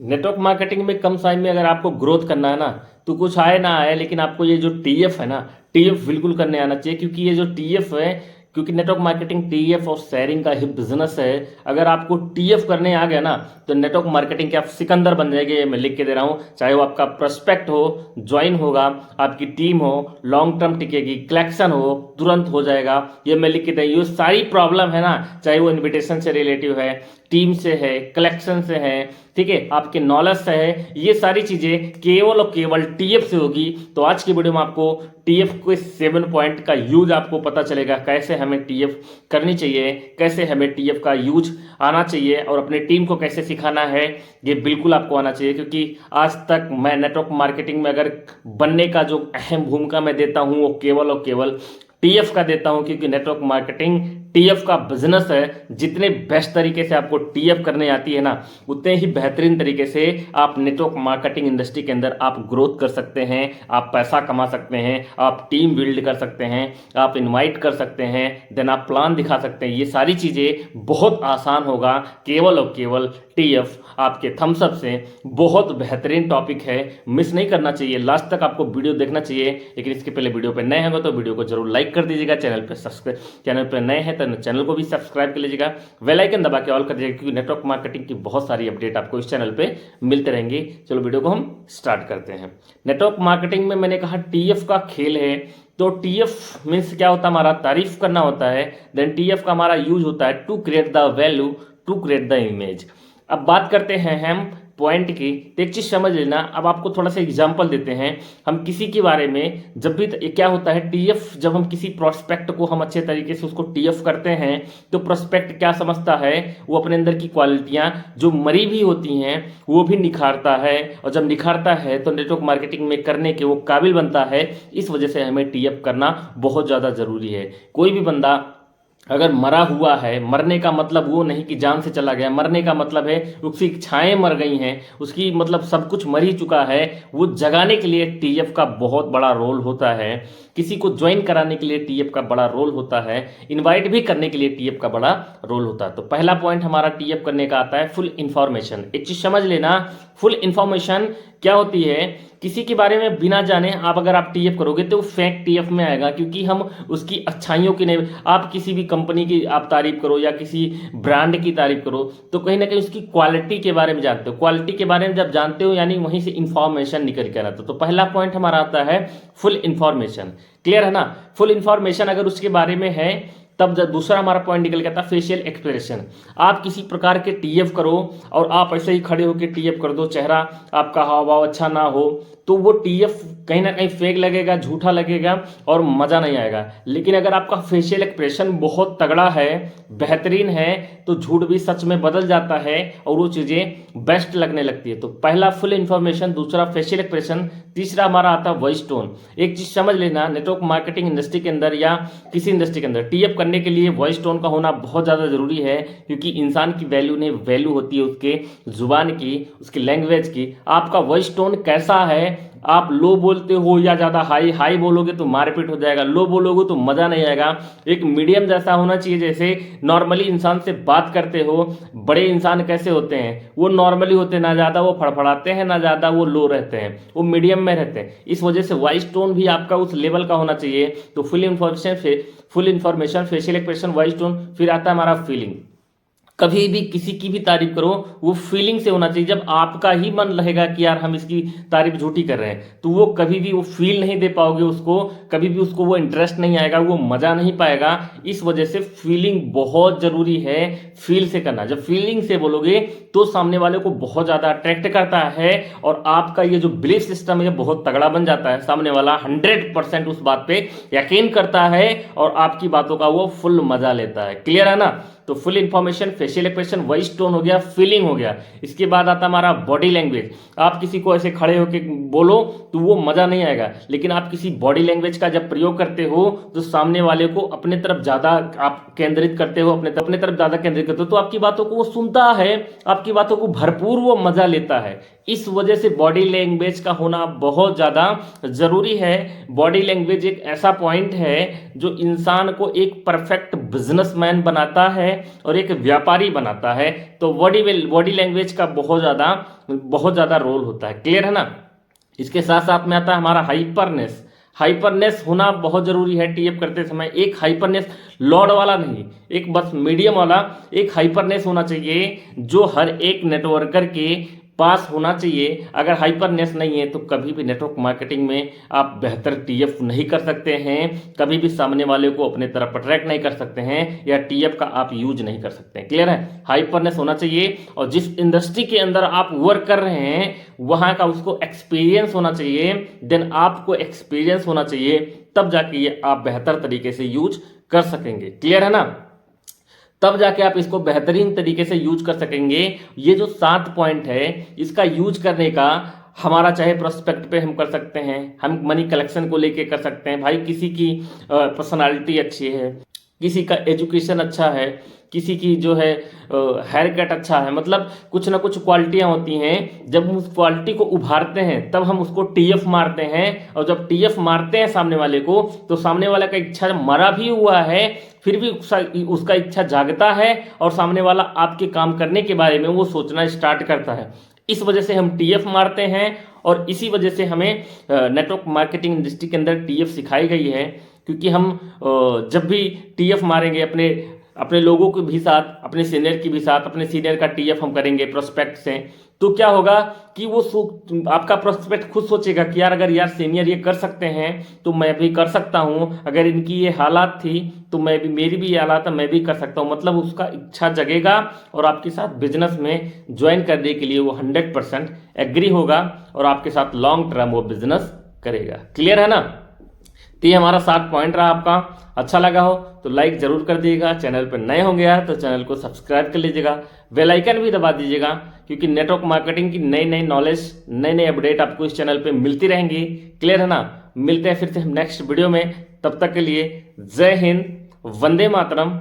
Network marketing में कम समय में अगर आपको ग्रोथ करना है ना, तो कुछ आए ना आए, लेकिन आपको ये जो टीएफ है ना, टीएफ बिल्कुल करने आना चाहिए। क्योंकि ये जो टीएफ है, क्योंकि नेटवर्क मार्केटिंग टीएफ और शेयरिंग का ही बिजनेस है। अगर आपको टीएफ करने आ गया ना, तो नेटवर्क मार्केटिंग के आप सिकंदर बन जाएंगे। ये मैं लिख के दे रहा हूँ। चाहे वो आपका प्रोस्पेक्ट हो, ज्वाइन होगा, आपकी टीम हो, लॉन्ग टर्म टिकेगी, कलेक्शन हो, तुरंत हो जाएगा। ये मैं लिख के दे, ये सारी प्रॉब्लम है ना, चाहे वो इन्विटेशन से रिलेटिव है, टीम से है, कलेक्शन से है, ठीक है, आपके नॉलेज से है, ये सारी चीजें केवल और केवल टीएफ से होगी। तो आज की वीडियो में आपको टीएफ के 7 पॉइंट का यूज आपको पता चलेगा, कैसे हमें टीएफ करनी चाहिए, कैसे हमें टीएफ का यूज आना चाहिए और अपने टीम को कैसे सिखाना है। ये बिल्कुल आपको आना चाहिए। क्योंकि आज तक मैं नेटवर्क मार्केटिंग में अगर बनने का जो अहम भूमिका मैं देता हूँ, वो केवल और केवल टीएफ का देता हूं। क्योंकि नेटवर्क मार्केटिंग टीएफ का बिजनेस है। जितने बेस्ट तरीके से आपको टीएफ करने आती है ना, उतने ही बेहतरीन तरीके से आप नेटवर्क मार्केटिंग इंडस्ट्री के अंदर आप ग्रोथ कर सकते हैं, आप पैसा कमा सकते हैं, आप टीम बिल्ड कर सकते हैं, आप इनवाइट कर सकते हैं, देन आप प्लान दिखा सकते हैं। ये सारी चीज़ें बहुत आसान होगा केवल और केवल टीएफ आपके थम्सअप से। बहुत बेहतरीन टॉपिक है, मिस नहीं करना चाहिए, लास्ट तक आपको वीडियो देखना चाहिए। लेकिन इसके पहले वीडियो पे नए होंगे तो वीडियो को जरूर लाइक कर दीजिएगा। चैनल पे नए हैं तो चैनल को भी सब्सक्राइब कर लीजिएगा, बेल आइकन दबा के ऑल कर दीजिएगा। क्योंकि नेटवर्क मार्केटिंग की बहुत सारी अपडेट आपको इस चैनल पे मिलते रहेंगे। चलो वीडियो को हम स्टार्ट करते हैं। नेटवर्क मार्केटिंग में मैंने कहा टीएफ का खेल है। तो टीएफ मीन्स क्या होता है, हमारा तारीफ करना होता है। देन टीएफ का हमारा यूज होता है to create the value, to create the image. अब बात करते हैं हम पॉइंट की, तो एक चीज समझ लेना। अब आपको थोड़ा सा एग्जांपल देते हैं। हम किसी के बारे में जब भी क्या होता है टीएफ, जब हम किसी प्रोस्पेक्ट को हम अच्छे तरीके से उसको टीएफ करते हैं, तो प्रोस्पेक्ट क्या समझता है, वो अपने अंदर की क्वालिटियां जो मरी भी होती हैं वो भी निखारता है। और जब निखारता है तो नेटवर्क मार्केटिंग में करने के वो काबिल बनता है। इस वजह से हमें टीएफ करना बहुत ज़्यादा जरूरी है। कोई भी बंदा अगर मरा हुआ है, मरने का मतलब वो नहीं कि जान से चला गया, मरने का मतलब है उसकी इच्छाएं मर गई हैं, उसकी मतलब सब कुछ मर ही चुका है। वो जगाने के लिए टीएफ का बहुत बड़ा रोल होता है। किसी को ज्वाइन कराने के लिए टीएफ का बड़ा रोल होता है। इनवाइट भी करने के लिए टीएफ का बड़ा रोल होता है। तो पहला पॉइंट हमारा टीएफ करने का आता है फुल इंफॉर्मेशन। एक चीज समझ लेना, फुल इंफॉर्मेशन क्या होती है। किसी के बारे में बिना जाने अगर आप टीएफ करोगे तो वो फेक टीएफ में आएगा। क्योंकि हम उसकी अच्छाइयों की नहीं, आप किसी भी कंपनी की आप तारीफ करो या किसी ब्रांड की तारीफ करो, तो कहीं ना कहीं उसकी क्वालिटी के बारे में जानते हो। क्वालिटी के बारे में जब जानते हो, यानी वहीं से इंफॉर्मेशन निकल कर आता। तो पहला पॉइंट हमारा आता है फुल इंफॉर्मेशन। क्लियर है ना। फुल इंफॉर्मेशन अगर उसके बारे में है, तब जब दूसरा हमारा पॉइंट निकल गया था फेशियल एक्सप्रेशन। आप किसी प्रकार के टीएफ करो और आप ऐसे ही खड़े होकर टीएफ कर दो, चेहरा आपका हाव भाव अच्छा ना हो, तो वो टीएफ कहीं ना कहीं फेक लगेगा, झूठा लगेगा और मजा नहीं आएगा। लेकिन अगर आपका फेशियल एक्सप्रेशन बहुत तगड़ा है, बेहतरीन है, तो झूठ भी सच में बदल जाता है और वो चीजें बेस्ट लगने लगती है। तो पहला फुल इंफॉर्मेशन, दूसरा फेशियल एक्सप्रेशन, तीसरा हमारा आता है वॉइस टोन। एक चीज समझ लेना, नेटवर्क मार्केटिंग इंडस्ट्री के अंदर या किसी इंडस्ट्री के अंदर टीएफ करने के लिए वॉइस टोन का होना बहुत ज्यादा जरूरी है। क्योंकि इंसान की वैल्यू नहीं, वैल्यू होती है उसके जुबान की, उसकी लैंग्वेज की। आपका वॉइस टोन कैसा है, आप लो बोलते हो या ज्यादा हाई, हाई बोलोगे तो मारपीट हो जाएगा, लो बोलोगे तो मजा नहीं आएगा। एक मीडियम जैसा होना चाहिए। जैसे नॉर्मली इंसान से बात करते हो, बड़े इंसान कैसे होते हैं, वो नॉर्मली होते हैं, ना ज्यादा वो फड़फड़ाते हैं, ना ज्यादा वो लो रहते हैं, वो मीडियम में रहते हैं। इस वजह से वॉइस टोन भी आपका उस लेवल का होना चाहिए। तो full information, facial expression, voice tone, फिर आता है हमारा फीलिंग। कभी भी किसी की भी तारीफ करो, वो फीलिंग से होना चाहिए। जब आपका ही मन रहेगा कि यार हम इसकी तारीफ झूठी कर रहे हैं, तो वो कभी भी वो फील नहीं दे पाओगे उसको, कभी भी उसको वो इंटरेस्ट नहीं आएगा, वो मजा नहीं पाएगा। इस वजह से फीलिंग बहुत जरूरी है, फील से करना। जब फीलिंग से बोलोगे तो सामने वाले को बहुत ज्यादा अट्रैक्ट करता है और आपका ये जो बिलीफ सिस्टम है बहुत तगड़ा बन जाता है। सामने वाला 100% उस बात पे यकीन करता है और आपकी बातों का वो फुल मजा लेता है। क्लियर है ना। तो full information, facial expression, voice tone हो गया, फीलिंग हो गया। इसके बाद आता हमारा बॉडी लैंग्वेज। आप किसी को ऐसे खड़े होकर बोलो तो वो मजा नहीं आएगा। लेकिन आप किसी बॉडी लैंग्वेज का जब प्रयोग करते हो तो सामने वाले को अपने तरफ ज्यादा आप केंद्रित करते हो, अपने तरफ ज्यादा केंद्रित करते हो, तो आपकी बातों को वो सुनता है, आपकी बातों को भरपूर वो मजा लेता है। इस वजह से बॉडी लैंग्वेज का होना बहुत ज्यादा जरूरी है। बॉडी लैंग्वेज एक ऐसा पॉइंट है जो इंसान को एक परफेक्ट बिजनेसमैन बनाता है और एक व्यापारी बनाता है। तो बॉडी लैंग्वेज का बहुत ज़्यादा रोल होता है। क्लियर है ना। इसके साथ साथ में आता है हमारा हाइपरनेस होना बहुत जरूरी है टीएफ करते समय। एक हाइपरनेस लॉर्ड वाला नहीं, एक बस मीडियम वाला एक हाइपरनेस होना चाहिए जो हर एक नेटवर्कर के पास होना चाहिए। अगर हाइपरनेस नहीं है तो कभी भी नेटवर्क मार्केटिंग में आप बेहतर टीएफ नहीं कर सकते हैं, कभी भी सामने वाले को अपने तरफ अट्रैक्ट नहीं कर सकते हैं, या टीएफ का आप यूज नहीं कर सकते हैं। क्लियर है। हाइपरनेस होना चाहिए और जिस इंडस्ट्री के अंदर आप वर्क कर रहे हैं वहां का उसको एक्सपीरियंस होना चाहिए। देन आपको एक्सपीरियंस होना चाहिए, तब जाके ये आप बेहतर तरीके से यूज कर सकेंगे। क्लियर है ना। तब जाके आप इसको बेहतरीन तरीके से यूज कर सकेंगे। ये जो 7 पॉइंट है इसका यूज करने का हमारा चाहे प्रोस्पेक्ट पे हम कर सकते हैं, हम मनी कलेक्शन को लेके कर सकते हैं। भाई किसी की पर्सनालिटी अच्छी है, किसी का एजुकेशन अच्छा है, किसी की जो है हेयर कट अच्छा है, मतलब कुछ ना कुछ क्वालिटियां होती हैं। जब हम उस क्वालिटी को उभारते हैं तब हम उसको टीएफ मारते हैं, और जब टीएफ मारते हैं सामने वाले को तो सामने वाला का इच्छा मरा भी हुआ है फिर भी उसका इच्छा जागता है और सामने वाला आपके काम करने के बारे में वो सोचना स्टार्ट करता है। इस वजह से हम टीएफ मारते हैं और इसी वजह से हमें नेटवर्क मार्केटिंग इंडस्ट्री के अंदर टीएफ सिखाई गई है। क्योंकि हम जब भी टीएफ मारेंगे अपने लोगों के भी साथ, अपने सीनियर की भी साथ, अपने सीनियर का टीएफ हम करेंगे प्रोस्पेक्ट से, तो क्या होगा कि वो आपका प्रोस्पेक्ट खुद सोचेगा कि यार अगर यार सीनियर ये कर सकते हैं तो मैं भी कर सकता हूँ, अगर इनकी ये हालात थी तो मेरी भी ये हालात है, मैं भी कर सकता हूँ। मतलब उसका इच्छा जगेगा और आपके साथ बिजनेस में ज्वाइन करने के लिए वो 100% एग्री होगा और आपके साथ लॉन्ग टर्म वो बिजनेस करेगा। क्लियर है ना। तो ये हमारा 7 पॉइंट रहा। आपका अच्छा लगा हो तो लाइक जरूर कर दीजिएगा, चैनल पर नए होंगे यार तो चैनल को सब्सक्राइब कर लीजिएगा, बेल आइकन भी दबा दीजिएगा, क्योंकि नेटवर्क मार्केटिंग की नई नॉलेज, नई अपडेट आपको इस चैनल पे मिलती रहेंगी। क्लियर है ना। मिलते हैं फिर से हम नेक्स्ट वीडियो में, तब तक के लिए जय हिंद, वंदे मातरम।